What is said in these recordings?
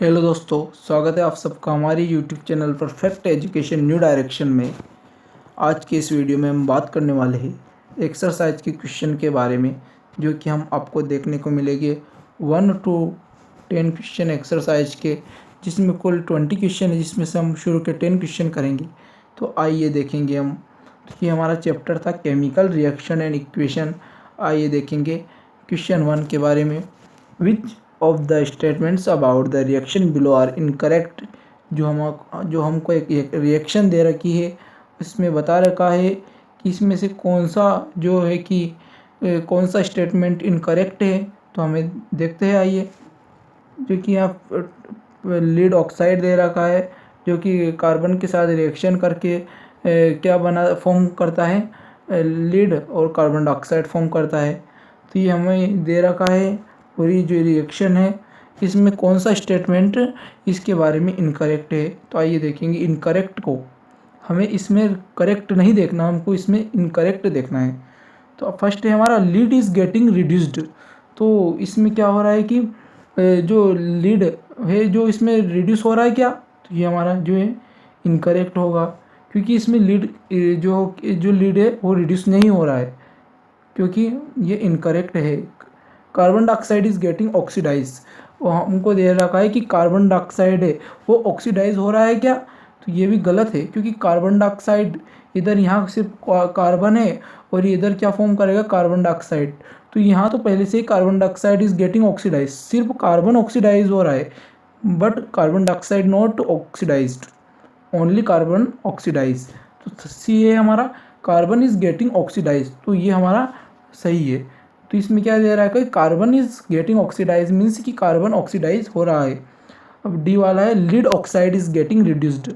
Hello दोस्तों, स्वागत है आप सबका हमारी YouTube channel perfect education new direction में। आज के इस वीडियो में हम बात करने वाले हैं एक्सरसाइज के क्वेश्चन के बारे में, जो कि हम आपको देखने को मिलेंगे 1 to 10 क्वेश्चन एक्सरसाइज के, जिसमें कुल 20 क्वेश्चन है, जिसमें से हम शुरू के 10 क्वेश्चन करेंगे। तो आइए देखेंगे हम। ये हमारा चैप्टर था केमिकल रिएक्शन एंड इक्वेशन। आइए देखेंगे क्वेश्चन 1 के बारे में। Which of the statements about the reaction below are incorrect. जो हमको एक रिएक्शन दे रखी है, इसमें बता रखा है कि इसमें से कौन सा जो है कि कौन सा स्टेटमेंट इनकरेक्ट है। तो हमें देखते हैं। आइए, जो कि यहाँ लीड ऑक्साइड दे रखा है, जो कि कार्बन के साथ रिएक्शन करके क्या फॉर्म करता है, लीड और कार्बन डाइऑक्साइड फॉर्म करता है। तो ये हमें दे रखा है, और ये जो रिएक्शन है, इसमें कौन सा स्टेटमेंट इसके बारे में इनकरेक्ट है। तो आइए देखेंगे इनकरेक्ट को। हमें इसमें करेक्ट नहीं देखना, हमको इसमें इनकरेक्ट देखना है। तो अब फर्स्ट है हमारा लीड इज़ गेटिंग रिड्यूस्ड। तो इसमें क्या हो रहा है कि जो लीड है जो इसमें रिड्यूस हो रहा है क्या, तो ये हमारा जो है इनकरेक्ट होगा, क्योंकि इसमें लीड जो लीड है वो रिड्यूस नहीं हो रहा है, क्योंकि ये इनकरेक्ट है। Carbon dioxide is getting oxidise. वो हमको दे रखा है कि कार्बन डाइऑक्साइड है वो ऑक्सीडाइज हो रहा है क्या, तो ये भी गलत है, क्योंकि कार्बन डाइऑक्साइड इधर यहाँ सिर्फ कार्बन है, और ये इधर क्या फॉर्म करेगा, कार्बन डाइऑक्साइड। तो यहाँ तो पहले से ही carbon dioxide is getting oxidise, सिर्फ कार्बन ऑक्सीडाइज हो रहा है, but carbon dioxide not oxidised, only carbon oxidise. तो सी है हमारा, कार्बन इज गेटिंग ऑक्सीडाइज। तो ये हमारा सही है। तो इसमें क्या दे रहा है कि carbon is getting oxidise means कि कार्बन ऑक्सीडाइज हो रहा है। अब डी वाला है lead oxide is getting reduced.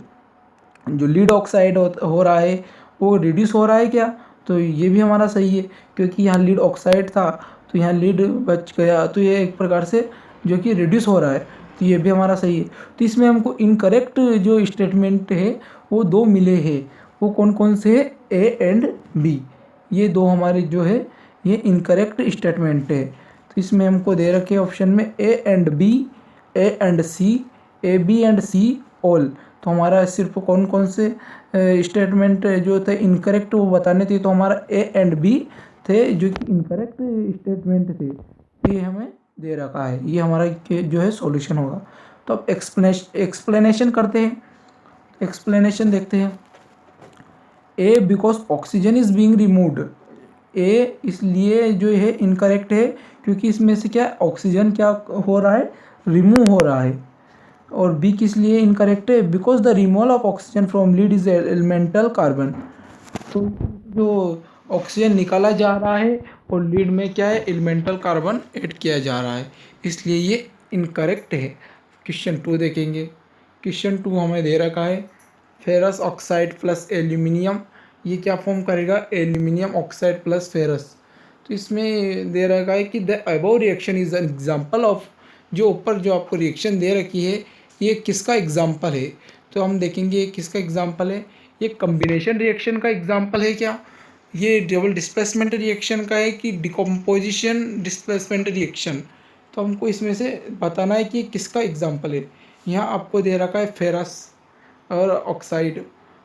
जो लीड ऑक्साइड हो रहा है वो रिड्यूस हो रहा है क्या, तो ये भी हमारा सही है, क्योंकि यहाँ लीड ऑक्साइड था तो यहाँ लीड बच गया, तो ये एक प्रकार से जो कि रिड्यूस हो रहा है, तो ये भी हमारा सही है। तो इसमें हमको इनकरेक्ट जो स्टेटमेंट है वो दो मिले हैं। वो कौन कौन से है, ए एंड बी। ये दो हमारे जो है ये इनकरेक्ट स्टेटमेंट है। तो इसमें हमको दे रखे ऑप्शन में A and B, A and C, A B and C all. तो हमारा सिर्फ कौन कौन से स्टेटमेंट जो थे इनकरेक्ट वो बताने थे, तो हमारा ए एंड बी थे जो कि इनकरेक्ट स्टेटमेंट थे। ये हमें दे रखा है, ये हमारा जो है सॉल्यूशन होगा। तो अब एक्सप्लेनेशन करते हैं। एक्सप्लेनेशन देखते हैं। Uh because oxygen is being removed. Uh इसलिए जो है इनकरेक्ट है, क्योंकि इसमें से क्या ऑक्सीजन क्या हो रहा है, रिमूव हो रहा है। और बी किस लिए इनकरेक्ट है, because the removal of oxygen from lead is elemental carbon. तो जो ऑक्सीजन निकाला जा रहा है और लीड में क्या है, एलिमेंटल कार्बन ऐड किया जा रहा है, इसलिए ये इनकरेक्ट है। क्वेश्चन 2 देखेंगे। क्वेश्चन 2 हमें दे रखा है फेरस ऑक्साइड प्लस एल्यूमिनियम, ये क्या फॉर्म करेगा, एल्यूमिनियम ऑक्साइड प्लस फेरस। तो इसमें दे रखा है कि the above reaction is an example of, जो ऊपर जो आपको रिएक्शन दे रखी है ये किसका एग्जांपल है। तो हम देखेंगे ये किसका एग्जांपल है, ये कम्बिनेशन रिएक्शन का एग्जांपल है क्या, ये डबल डिस्प्लेसमेंट रिएक्शन का है कि डिकम्पोजिशन डिस्प्लेसमेंट रिएक्शन। तो हमको इसमें से बताना है कि ये किसका एग्जांपल है। यहाँ आपको दे रखा है फेरस और ऑक्साइड,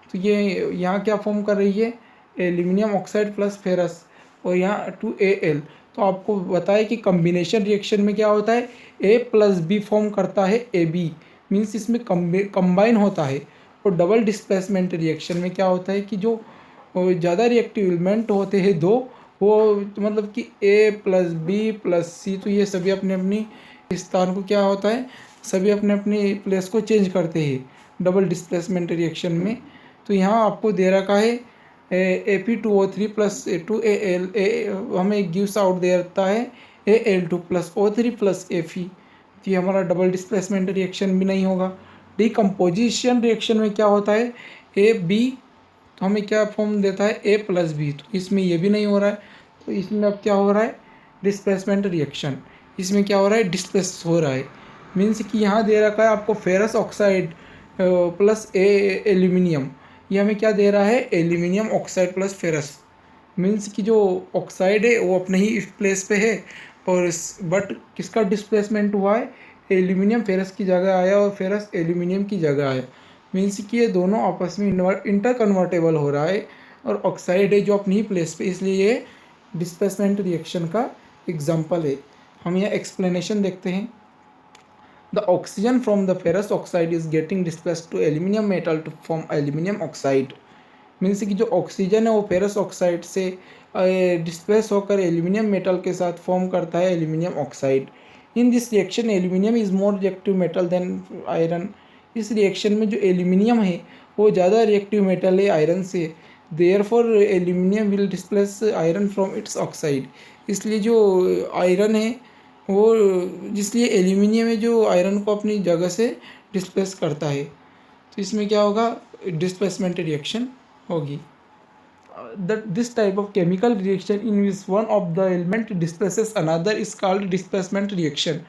तो ये यहाँ क्या फॉर्म कर रही है, एल्यूमिनियम ऑक्साइड प्लस फेरस, और यहाँ 2Al। तो आपको बताया कि कम्बिनेशन रिएक्शन में क्या होता है, A प्लस बी फॉर्म करता है AB, मीन्स इसमें कंबाइन होता है। और डबल डिस्प्लेसमेंट रिएक्शन में क्या होता है कि जो ज़्यादा रिएक्टिव एलिमेंट होते हैं दो, वो मतलब कि A प्लस बी प्लस सी, तो ये सभी अपने अपनी स्थान को क्या होता है, सभी अपने अपनी प्लेस को चेंज करते हैं डबल डिस्प्लेसमेंट रिएक्शन में। तो यहाँ आपको दे रखा है Fe2O3 प्लस 2Al, हमें गिव्स आउट दे रखता है Al2 plus O3 plus Fe। तो ये हमारा डबल डिस्प्लेसमेंट रिएक्शन भी नहीं होगा। डिकम्पोजिशन रिएक्शन में क्या होता है, AB, तो हमें क्या फॉर्म देता है, A प्लस बी, तो इसमें ये भी नहीं हो रहा है। तो इसमें अब क्या हो रहा है, डिस्प्लेसमेंट रिएक्शन, इसमें क्या हो रहा है, डिस्प्लेस हो रहा है। मीन्स कि यहाँ दे रखा है आपको फेरस ऑक्साइड प्लस एल्यूमिनियम, ये हमें क्या दे रहा है, aluminium oxide plus ferrous. Means कि जो ऑक्साइड है वो अपने ही प्लेस पे है, और बट किसका डिस्प्लेसमेंट हुआ है, एल्यूमिनियम फेरस की जगह आया और फेरस एल्यूमिनियम की जगह आया, मीन्स कि ये दोनों आपस में इंटर कन्वर्टेबल हो रहा है और ऑक्साइड है जो अपनी ही प्लेस पे, इसलिए ये डिस्प्लेसमेंट रिएक्शन का एग्जाम्पल है। हम यहाँ एक्सप्लेनेशन देखते हैं। The oxygen from the ferrous oxide is getting displaced to aluminium metal to form aluminium oxide. Means कि जो ऑक्सीजन है वो फेरस ऑक्साइड से डिस्प्लेस होकर एल्यूमिनियम मेटल के साथ फॉर्म करता है aluminium oxide. In this reaction aluminium is more reactive metal than iron. इस रिएक्शन में जो एल्यूमिनियम है वो ज़्यादा रिएक्टिव मेटल है आयरन से। Therefore aluminium will displace iron from it's oxide. इसलिए जो आयरन है वो, जिसलिए एल्यूमिनियम है जो आयरन को अपनी जगह से डिस्प्लेस करता है। तो इसमें क्या होगा, डिस्प्लेसमेंट रिएक्शन होगी। This type of chemical reaction in which one of the element displaces another is called displacement reaction.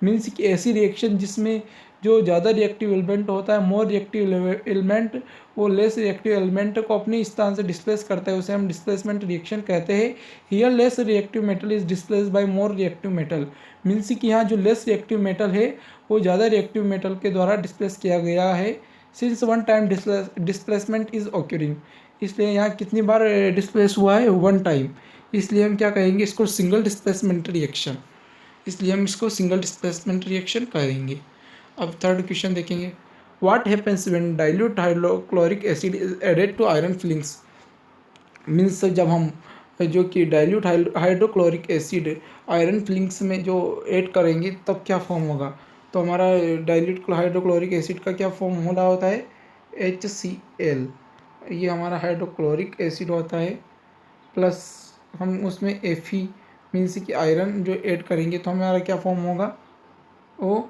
Means कि ऐसी रिएक्शन जिसमें जो ज़्यादा रिएक्टिव एलिमेंट होता है, मोर रिएक्टिव एलिमेंट वो लेस रिएक्टिव एलिमेंट को अपनी स्थान से डिस्प्लेस करता है, उसे हम डिस्प्लेसमेंट रिएक्शन कहते हैं। Here less reactive metal is displace bye more reactive metal. Means कि यहाँ जो लेस रिएक्टिव मेटल है वो ज़्यादा रिएक्टिव मेटल के द्वारा डिस्प्लेस किया गया है। Since one time displacement is occurring, इसलिए यहाँ कितनी बार डिस्प्लेस हुआ है, वन टाइम, इसलिए हम क्या कहेंगे, इसको सिंगल डिस्प्लेसमेंट रिएक्शन, इसलिए हम इसको सिंगल डिस्प्लेसमेंट रिएक्शन कहेंगे। अब थर्ड क्वेश्चन देखेंगे। What happens when dilute hydrochloric acid is added to iron filings. Means जब हम जो कि dilute hydrochloric acid iron filings में जो ऐड करेंगे तब क्या फॉर्म होगा। तो हमारा डाइल्यूट हाइड्रोक्लोरिक एसिड का क्या फॉर्म हो रहा होता है, HCl। ये हमारा हाइड्रोक्लोरिक एसिड होता है, प्लस हम उसमें Fe मीन्स कि आयरन जो ऐड करेंगे तो हमारा क्या फॉर्म होगा, वो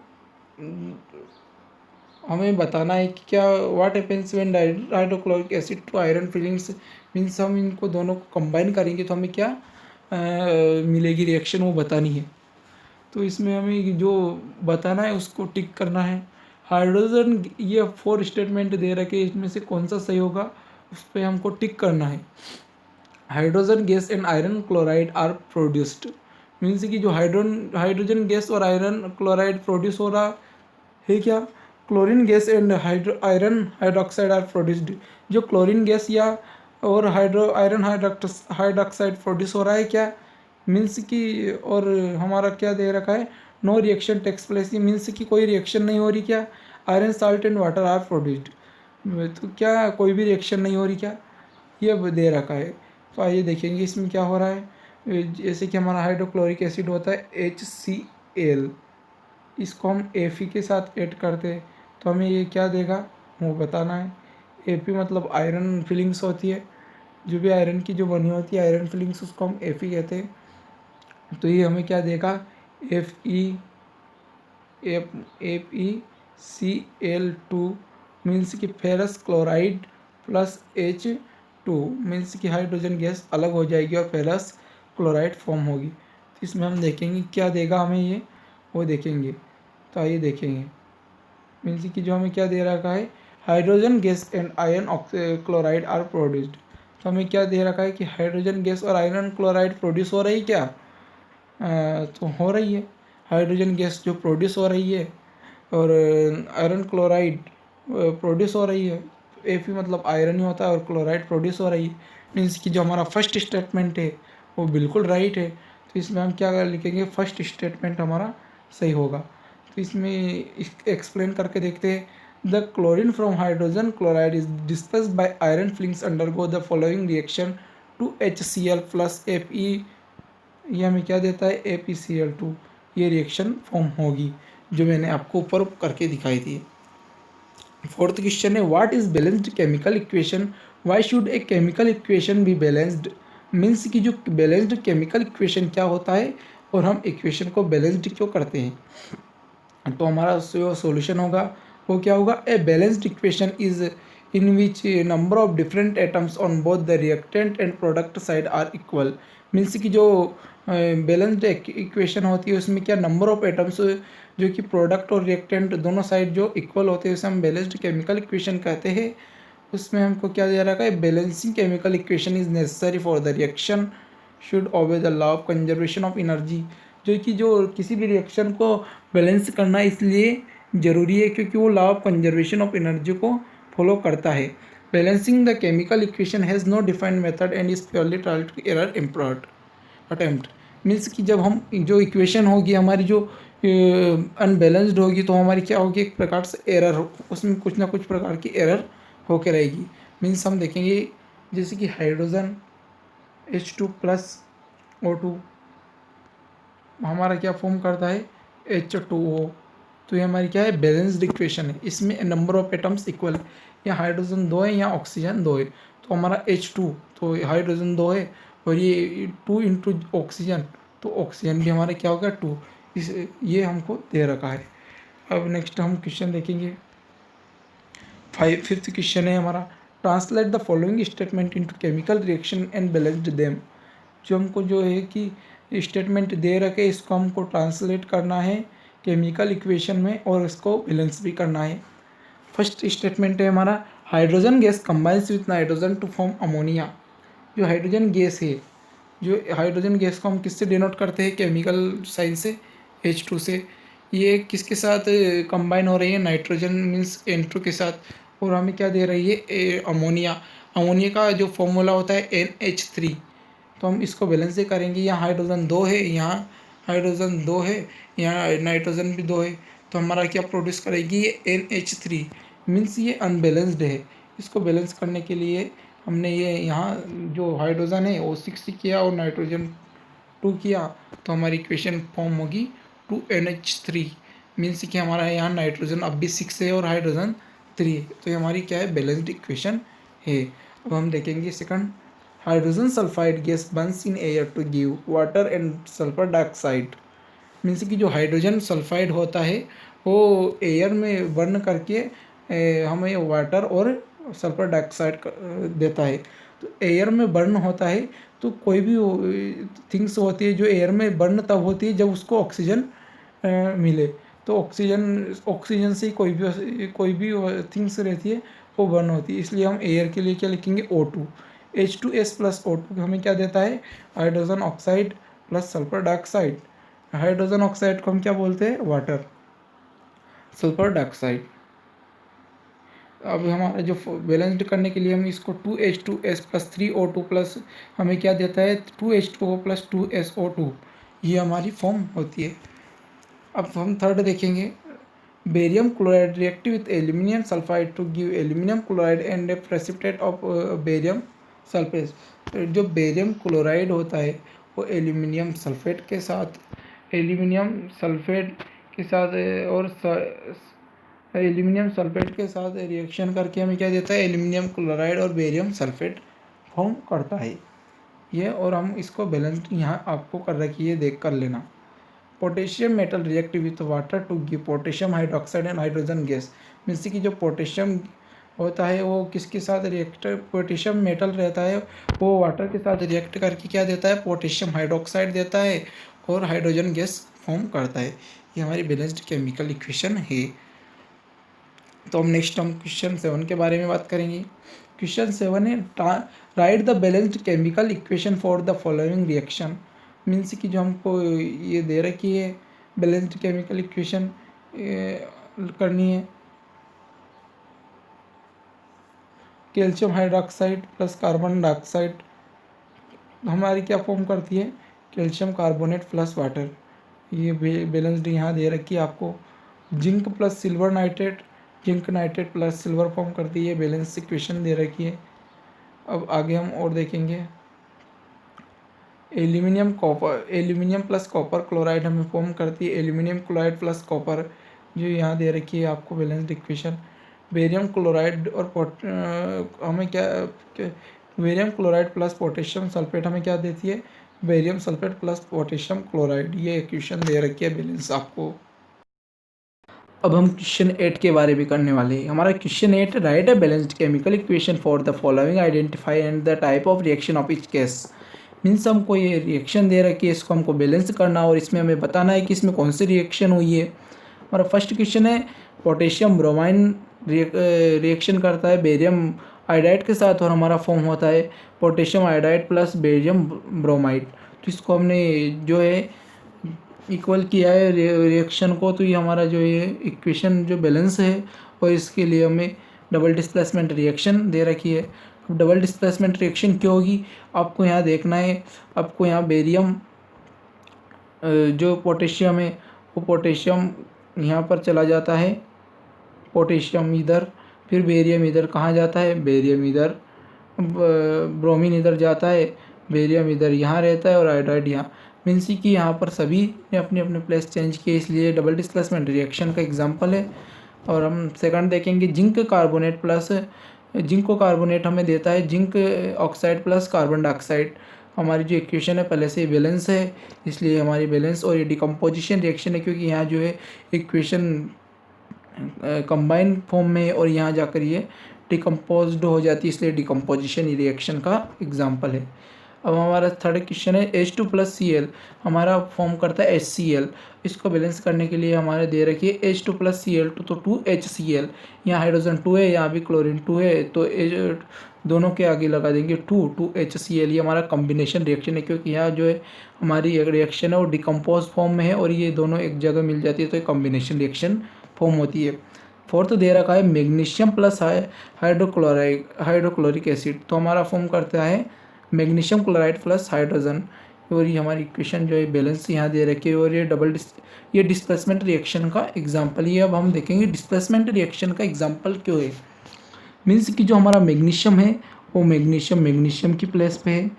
हमें बताना है कि क्या what happens when hydrochloric acid to iron filings. Means हम इनको दोनों को कंबाइन करेंगे तो हमें क्या मिलेगी रिएक्शन, वो बतानी है। तो इसमें हमें जो बताना है उसको टिक करना है। हाइड्रोजन, ये 4 स्टेटमेंट दे रखे, इसमें से कौन सा सही होगा उस पर हमको टिक करना है। Hydrogen gas and iron chloride are produced. Means कि जो हाइड्रोजन गैस और आयरन क्लोराइड प्रोड्यूस हो रहा है क्या, chlorine gas and iron hydroxide are produced. जो क्लोरीन गैस या और आयरन हाइड्रोक्साइड प्रोड्यूस हो रहा है क्या, मीन्स कि, और हमारा क्या दे रखा है, no reaction takes place. Means कि कोई रिएक्शन नहीं हो रही क्या, iron salt and water are produced. तो क्या कोई भी रिएक्शन नहीं हो रही क्या, ये दे रखा है। तो आइए देखेंगे इसमें क्या हो रहा है। जैसे कि हमारा हाइड्रोक्लोरिक एसिड होता है HCl, इसको हम Fe के साथ ऐड करते हैं तो हमें ये क्या देगा वो बताना है। Fe मतलब आयरन फिलिंग्स होती है, जो भी आयरन की जो बनी होती है आयरन फिलिंग्स, उसको हम Fe कहते हैं। तो ये हमें क्या देगा, FeCl2 मीन्स कि ferrous chloride plus H2 means कि हाइड्रोजन गैस अलग हो जाएगी और फेरस क्लोराइड फॉर्म होगी। तो इसमें हम देखेंगे क्या देगा हमें ये, वो देखेंगे। तो आइए देखेंगे। मीन्स कि जो हमें क्या दे रखा है, hydrogen gas and iron chloride are produced. तो हमें क्या दे रखा है कि हाइड्रोजन गैस और आयरन क्लोराइड प्रोड्यूस हो रही क्या, तो हो रही है। हाइड्रोजन गैस जो प्रोड्यूस हो रही है और आयरन क्लोराइड प्रोड्यूस हो रही है। Fe मतलब आयरन ही होता है और क्लोराइड प्रोड्यूस हो रही है। मीन्स कि जो हमारा फर्स्ट स्टेटमेंट है वो बिल्कुल राइट है। तो इसमें हम क्या लिखेंगे, फर्स्ट स्टेटमेंट हमारा सही होगा। तो इसमें एक्सप्लेन करके देखते हैं। The chlorine from hydrogen chloride is displaced by iron filings undergo the following reaction two HCl plus Fe। ये हमें क्या देता है, ApCl2। ये रिएक्शन फॉर्म होगी जो मैंने आपको ऊपर करके दिखाई थी। फोर्थ क्वेश्चन है, what is balanced chemical equation, why should a chemical equation be balanced. Means कि जो बैलेंस्ड केमिकल इक्वेशन क्या होता है और हम इक्वेशन को बैलेंस्ड क्यों करते हैं। तो हमारा जो सॉल्यूशन होगा वो क्या होगा, a balanced equation is in which number of different atoms on both the reactant and product side are equal. Means कि जो बैलेंस्ड इक्वेशन होती है उसमें क्या नंबर ऑफ एटम्स जो कि प्रोडक्ट और रिएक्टेंट दोनों साइड जो इक्वल होते हैं उसे हम बैलेंस्ड केमिकल इक्वेशन कहते हैं। उसमें हमको क्या दे रखा है, balancing chemical equation is necessary for the reaction should obey the law of conservation of energy. जो किसी भी रिएक्शन को बैलेंस करना इसलिए ज़रूरी है क्योंकि वो law of conservation of energy को फॉलो करता है। Balancing the chemical equation has no defined method and is purely trial to error attempt. Means कि जब हम जो इक्वेशन होगी हमारी जो अनबैलेंस्ड होगी तो हमारी क्या होगी, एक प्रकार से एरर हो, उसमें कुछ ना कुछ प्रकार की एरर होकर रहेगी। मीन्स हम देखेंगे जैसे कि हाइड्रोजन H2 प्लस O2 हमारा क्या फॉर्म करता है, H2O। तो ये हमारी क्या है, बैलेंस्ड इक्वेशन है। इसमें नंबर ऑफ एटम्स इक्वल है, या हाइड्रोजन 2 है या ऑक्सीजन 2 है। तो हमारा H2 तो हाइड्रोजन 2 है और ये 2 इंटू ऑक्सीजन, तो ऑक्सीजन भी हमारा क्या होगा 2। इस ये हमको दे रखा है। अब नेक्स्ट हम क्वेश्चन देखेंगे। फिफ्थ क्वेश्चन है हमारा, translate the following statement into chemical reaction and balanced them. जो हमको जो है कि स्टेटमेंट दे रखे इसको हमको ट्रांसलेट करना है केमिकल इक्वेशन में और इसको बैलेंस भी करना है। फर्स्ट स्टेटमेंट है हमारा, hydrogen gas combines with nitrogen to form ammonia. जो हाइड्रोजन गैस है, जो हाइड्रोजन गैस को हम किससे डिनोट करते हैं, केमिकल साइन से H2 से। ये किसके साथ कंबाइन हो रही है, नाइट्रोजन मीन्स N2 के साथ, और हमें क्या दे रही है, अमोनिया। अमोनिया का जो फॉर्मूला होता है NH3। तो हम इसको बैलेंस से करेंगे। यहाँ हाइड्रोजन 2 है, यहाँ हाइड्रोजन 2 है, यहाँ नाइट्रोजन भी 2 है, तो हमारा क्या प्रोड्यूस करेगी, ये NH3। मीन्स ये अनबैलेंस्ड है। इसको बैलेंस करने के लिए हमने ये यहाँ जो हाइड्रोजन है वो 6 किया और नाइट्रोजन 2 किया, तो हमारी इक्वेशन फॉर्म होगी 2NH3। मीन्स कि हमारा यहाँ नाइट्रोजन अब भी 6 है और हाइड्रोजन 3 है, तो ये हमारी क्या है, बैलेंस्ड इक्वेशन है। अब हम देखेंगे second, hydrogen sulphide gas burns in air to give water and sulphur dioxide. Means कि जो हाइड्रोजन सल्फाइड होता है वो एयर में बर्न करके हमें वाटर और सल्फर डाइऑक्साइड देता है। तो एयर में बर्न होता है तो कोई भी थिंग्स होती है जो एयर में बर्न तब होती है जब उसको ऑक्सीजन मिले। तो ऑक्सीजन से कोई भी थिंग्स रहती है वो बर्न होती है। इसलिए हम एयर के लिए क्या लिखेंगे, O2। H2S प्लस O2 हमें क्या देता है, hydrogen oxide plus sulphur dioxide. Hydrogen oxide को हम क्या बोलते हैं, वाटर, सल्फर डाइऑक्साइड। अब हमारा जो बैलेंस्ड करने के लिए हम इसको 2H2S प्लस 3O2 प्लस हमें क्या देता है, 2H2O प्लस 2SO2, ये हमारी फॉर्म होती है। अब हम थर्ड देखेंगे, barium chloride reactive with aluminium sulphide to give aluminium chloride and a precipitate of barium sulphate. जो बेरियम क्लोराइड होता है वो एल्यूमिनियम सल्फेट के साथ एल्यूमिनियम सल्फेट के साथ रिएक्शन करके हमें क्या देता है, एल्यूमिनियम क्लोराइड और बेरियम सल्फेट फॉर्म करता है ये। और हम इसको बैलेंस्ड यहाँ आपको कर रखी है, देख कर लेना। Potassium metal react with water to give potassium hydroxide and hydrogen gas. Means कि जो पोटेशियम होता है वो किसके साथ रिएक्ट, पोटेशियम मेटल रहता है वो वाटर के साथ रिएक्ट करके क्या देता है, पोटेशियम हाइड्रोक्साइड देता है और हाइड्रोजन गैस फॉर्म करता है। ये हमारी बैलेंस्ड केमिकल इक्वेशन है। तो हम नेक्स्ट क्वेश्चन 7 के बारे में बात करेंगे। क्वेश्चन 7 है, right the balanced chemical equation for the following reaction. Means कि जो हमको ये दे रखी है बैलेंस्ड केमिकल इक्वेशन करनी है, calcium hydroxide plus carbon dioxide हमारी क्या फॉर्म करती है, कैल्शियम कार्बोनेट प्लस वाटर। ये बैलेंस्ड यहाँ दे रखी है आपको। Zinc plus silver nitrate, zinc nitrate plus silver form करती है, बैलेंस इक्वेशन दे रखी है। अब आगे हम और देखेंगे, एल्यूमिनियम प्लस कॉपर क्लोराइड हमें फॉर्म करती है एल्यूमिनियम क्लोराइड प्लस कॉपर, जो यहाँ दे रखी है आपको बैलेंस्ड इक्वेशन। बेरियम क्लोराइड और हमें क्या barium chloride plus potassium sulphate हमें क्या देती है, barium sulphate plus potassium chloride. ये इक्वेशन दे रखी है बैलेंस आपको। अब हम क्वेश्चन 8 के बारे में करने वाले हैं। हमारा question 8, right a balanced chemical equation for the following, identify and the type of reaction of each case. Means हमको ये रिएक्शन दे रखी है, इसको हमको बैलेंस करना और इसमें हमें बताना है कि इसमें कौन सी रिएक्शन हुई है। हमारा फर्स्ट क्वेश्चन है, पोटेशियम ब्रोमाइन रिएक्शन करता है बेरियम आयोडाइड के साथ और हमारा फॉर्म होता है potassium iodide plus barium bromide. तो इसको हमने जो है इक्वल किया है रिएक्शन को, तो ये हमारा जो ये इक्वेशन जो बैलेंस है, और इसके लिए हमें डबल डिस्प्लेसमेंट रिएक्शन दे रखी है। अब डबल डिस्प्लेसमेंट रिएक्शन क्यों होगी, आपको यहाँ देखना है। आपको यहाँ बेरियम जो पोटेशियम है, वो पोटेशियम यहाँ पर चला जाता है, पोटेशियम इधर, फिर बेरियम इधर कहाँ जाता है, बेरियम इधर, ब्रोमीन इधर जाता है, बेरियम इधर यहाँ रहता है, और आयोडाइड यहाँ। मीन्स कि यहाँ पर सभी ने अपने अपने प्लेस चेंज किए, इसलिए डबल डिस्प्लेसमेंट रिएक्शन का एग्जांपल है। और हम सेकंड देखेंगे, जिंक कार्बोनेट प्लस, जिंक को कार्बोनेट हमें देता है zinc oxide plus carbon dioxide. हमारी जो इक्वेशन है पहले से ही बैलेंस है, इसलिए हमारी बैलेंस, और ये डिकम्पोजिशन रिएक्शन है क्योंकि यहाँ जो है इक्वेशन कंबाइन फॉर्म में, और यहाँ जाकर ये डिकम्पोज्ड हो जाती है, इसलिए डिकम्पोजिशन रिएक्शन का एग्जांपल है। अब हमारा थर्ड क्वेश्चन है H2 प्लस Cl हमारा फॉर्म करता है HCl। इसको बैलेंस करने के लिए हमारे दे रखी है H2 प्लस Cl2, तो 2HCl। यहाँ हाइड्रोजन 2 है, यहाँ भी क्लोरीन 2 है, तो दोनों के आगे लगा देंगे 2HCl। ये हमारा कॉम्बिनेशन रिएक्शन है क्योंकि यहाँ जो है हमारी रिएक्शन है वो डिकम्पोज फॉर्म में है, और ये दोनों एक जगह मिल जाती है, तो एक कॉम्बिनेशन रिएक्शन फॉर्म होती है। फोर्थ दे रखा है मैग्नीशियम प्लस हाइड्रोक्लोरिक एसिड, तो हमारा फॉर्म करता है मैग्नीशियम क्लोराइड प्लस हाइड्रोजन। और ये हमारी इक्वेशन जो है बैलेंस यहाँ दे रखी है, और ये डिस्प्लेसमेंट रिएक्शन का एग्जांपल ही है। अब हम देखेंगे डिस्प्लेसमेंट रिएक्शन का एग्जांपल क्यों है। मीन्स कि जो हमारा मैग्नीशियम है वो मैग्नीशियम की प्लेस पे है,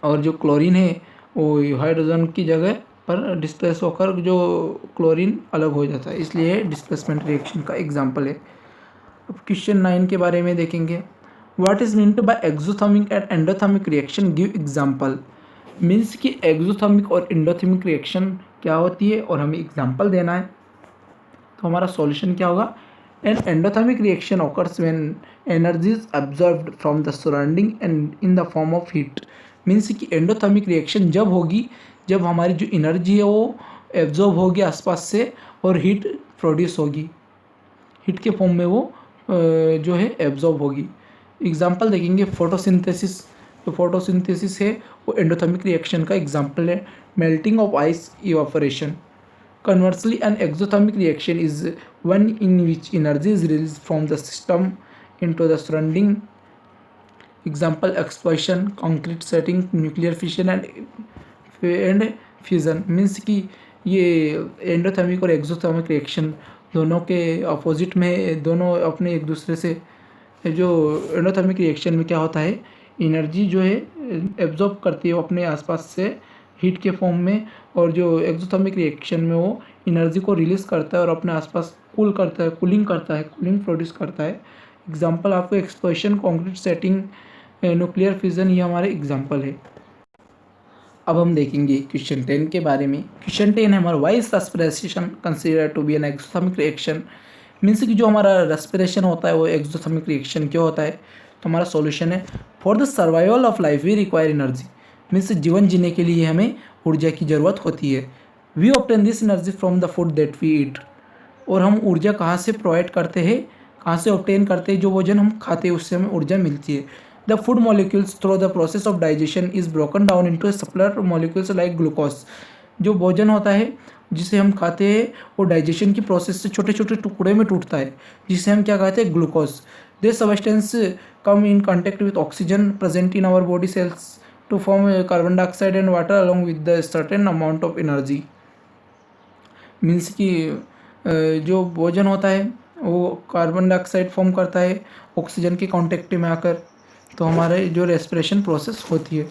और जो क्लोरीन है वो हाइड्रोजन की जगह पर डिस्प्लेस होकर जो क्लोरीन अलग हो जाता है, इसलिए डिस्प्लेसमेंट रिएक्शन का एग्जांपल है। अब क्वेश्चन 9 के बारे में देखेंगे। What is meant by exothermic and endothermic reaction, give example. Means कि एक्सोथर्मिक और एंडोथर्मिक रिएक्शन क्या होती है और हमें एग्जांपल देना है। तो हमारा सॉल्यूशन क्या होगा, an endothermic reaction occurs when energy is absorbed from the surrounding and in the form of heat. Means कि एंडोथर्मिक रिएक्शन जब होगी जब हमारी जो एनर्जी है वो एब्जॉर्ब होगी आसपास से, और हीट प्रोड्यूस होगी, हीट के फॉर्म में वो जो है एब्जॉर्ब होगी। एग्जाम्पल देखेंगे फोटोसिंथेसिस। जो फोटोसिंथेसिस है वो एंडोथर्मिक रिएक्शन का एग्जाम्पल है। Melting of ice, evaporation. Conversely, an exothermic reaction is one in which energy is released from the system into the surrounding. Example, explosion, concrete setting, nuclear fission and fusion। Means कि ये endothermic और exothermic reaction दोनों के opposite में, दोनों अपने एक दूसरे से, जो एंडोथर्मिक रिएक्शन में क्या होता है, एनर्जी जो है एब्जॉर्ब करती है वो अपने आसपास से हीट के फॉर्म में, और जो एक्सोथर्मिक रिएक्शन में वो एनर्जी को रिलीज़ करता है और अपने आसपास कूल करता है, कूलिंग प्रोड्यूस करता है। एग्जांपल आपको explosion, concrete setting, nuclear fission, ये हमारे एग्जांपल है। अब हम देखेंगे क्वेश्चन 10 के बारे में। क्वेश्चन 10 है हमारा, why is respiration consider to be an exothermic reaction. Means कि जो हमारा रेस्पिरेशन होता है वो एक्सोथर्मिक रिएक्शन क्यों होता है। तो हमारा सॉल्यूशन है, for the survival of life we require energy. Means जीवन जीने के लिए हमें ऊर्जा की ज़रूरत होती है। We obtain this energy from the food that we eat. और हम ऊर्जा कहाँ से प्रोवाइड करते हैं, कहाँ से ऑब्टेन करते हैं, जो भोजन हम खाते हैं उससे हमें ऊर्जा मिलती है। The food molecules through the process of digestion is broken down into simpler molecules like glucose. जो भोजन होता है जिसे हम खाते हैं वो डाइजेशन की प्रोसेस से छोटे छोटे टुकड़े में टूटता है, जिसे हम क्या कहते हैं, glucose. This substance come in contact with oxygen present in our body cells to form carbon dioxide and water along with the certain amount of energy. Means कि जो भोजन होता है वो कार्बन डाइऑक्साइड फॉर्म करता है ऑक्सीजन के contact में आकर, तो हमारे जो रेस्पिरेशन प्रोसेस होती है।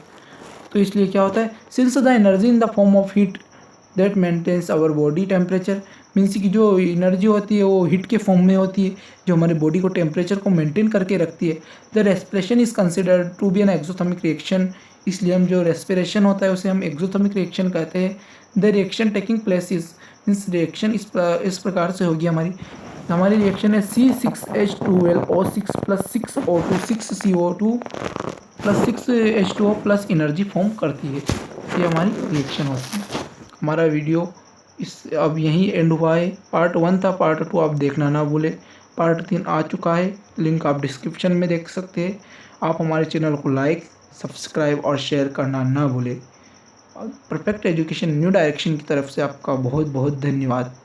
तो इसलिए क्या होता है, since the energy in the form of heat that maintains our body temperature. Means की जो एनर्जी होती है वो हीट के फॉर्म में होती है, जो हमारी बॉडी को टेम्परेचर को मेंटेन करके रखती है। The respiration is considered to be an exothermic reaction. इसलिए हम जो रेस्पिरेशन होता है उसे हम एक्सोथर्मिक रिएक्शन कहते हैं। The reaction taking place is, means reaction इस प्रकार से होगी। हमारी रिएक्शन है C6H12O6 plus 6O2 6CO2 plus 6H2O plus energy form करती है। ये हमारी रिएक्शन होती है। हमारा वीडियो अब यहीं एंड हुआ है। पार्ट 1 था, पार्ट 2 आप देखना ना भूलें। पार्ट 3 आ चुका है, लिंक आप डिस्क्रिप्शन में देख सकते हैं। आप हमारे चैनल को लाइक, सब्सक्राइब और शेयर करना ना भूलें। परफेक्ट एजुकेशन न्यू डायरेक्शन की तरफ से आपका बहुत बहुत धन्यवाद।